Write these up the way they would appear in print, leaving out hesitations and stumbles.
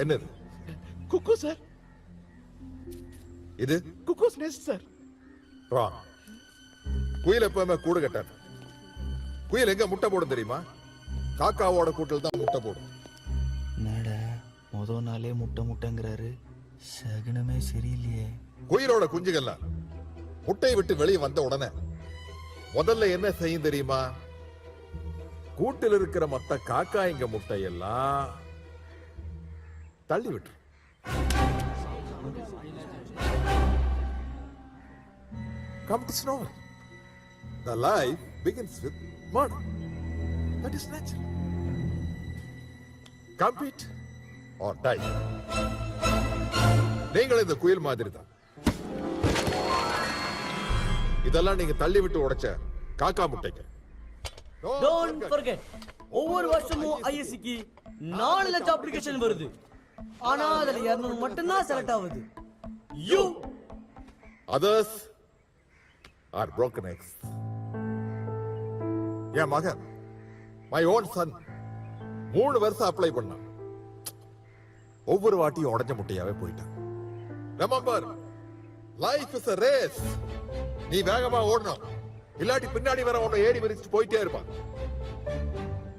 என்னது? குக்கு சார். இது cuckoos next sir. Wrong. குயில் எப்பவுமே கூடு கட்டாது. குயில் எங்க முட்டை போடும் தெரியுமா? காக்காவோட கூட்டில் தான் முட்டை போடும். என்னடா முதல் நாளே முட்டை முட்டைங்கிறாரு, சகுனமே சரியில்லையே. குயிலோட குஞ்சுகள்லாம் முட்டையை விட்டு வெளியே வந்த உடனே முதல்ல என்ன செய்யும் தெரியுமா? கூட்டில் இருக்கிற மத்த காக்காய்ங்க முட்டையெல்லாம் தள்ளி விட்டு come to snow. The life begins with murder. That is natural. Compete or die. நீங்கள் இந்த குயில் மாதிரி தான். இதெல்லாம் நீங்க தள்ளி விட்டு உடைச்ச காக்கா முட்டைங்க. Don't forget, ஒவ்வொரு வருஷமும் ஐஎஸ்சிக்கு 4 லட்சம் அப்ளிகேஷன் வருது. ஆனா அதுல 200 மட்டும்தான் செலக்ட் ஆகுது. You Others are broken eggs. என் மகன், my own son, 3 வருஷம் அப்ளை பண்ணான். ஒவ்வொரு வாட்டியும் உடைஞ்ச முட்டையாவே போயிட்டான். Remember, life is a race. நீ வேகமா ஓடணும், இல்லாட்டி பின்னாடி வர உன்னை ஏறி மிதிச்சு போயிட்டே இருப்பான்.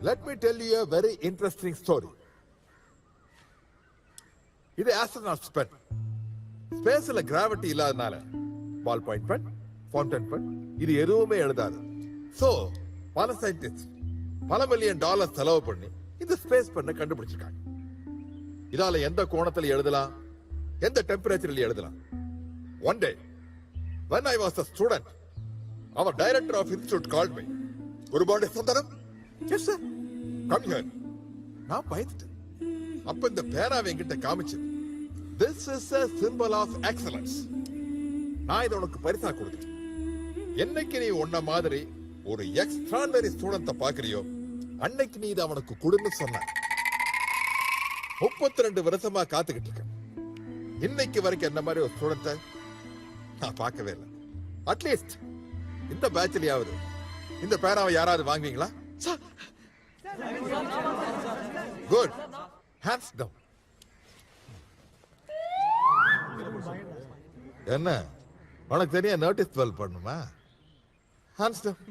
Let me tell you a very interesting story. இது ஆஸ்ட்ரோநாட்ஸ் பென். ஸ்பேஸ்ல கிராவிட்டி இல்லாதனால ball point pen, fountain pen இது எதுவுமே எழுதாது. சோ பல சயின்டிஸ்ட் பல மில்லியன் டாலர் செலவு பண்ணி இந்த ஸ்பேஸ் பென்னை கண்டுபிடிச்சிருக்காங்க. இதால எந்த கோணத்துல எழுதலாம், எந்த டெம்பரேச்சர்ல எழுதலாம். One day when I was a student, our director of institute called me. குருபாண்டி Sundaram, yes sir, come here. நான் பயந்துட்டேன். அப்ப இந்த பேனாவை என்கிட்ட காமிச்சு, this is a symbol of excellence. நான் இதை உனக்கு பரிசா கொடுத்துட்டேன். என்னைக்கு நீ உன்ன மாதிரி ஒரு எக்ஸ்ட்ரானரி ஸ்டூடெண்ட பாக்குறியோ அன்னைக்கு நீ இதை அவனுக்கு கொடுன்னு சொன்ன. 32 வருஷமா காத்துக்கிட்டு இருக்கேன். இன்னைக்கு வரைக்கும் என்ன மாதிரி ஒரு ஸ்டூடெண்ட நான் பார்க்கவே இல்லை. அட்லீஸ்ட் இந்த பேட்ச்லயாவது இந்த பேனாவை யாராவது வாங்குவீங்களா? Good, hands down. என்ன உனக்கு தெரிய நோட்டீஸ் பால் பண்ணுமா? Hands down.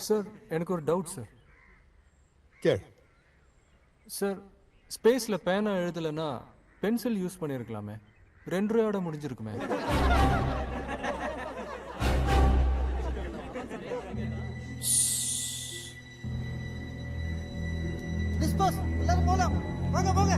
சார் எனக்கு ஒரு டவுட் சார். கேள். சார் ஸ்பேஸ்ல பேனா எழுதலைன்னா பென்சில் யூஸ் பண்ணியிருக்கலாமே, 2 ரூபாயோட முடிஞ்சிருக்குமே. டிஸ்போஸ் எல்லாரும் போலாம், வாங்க போங்க.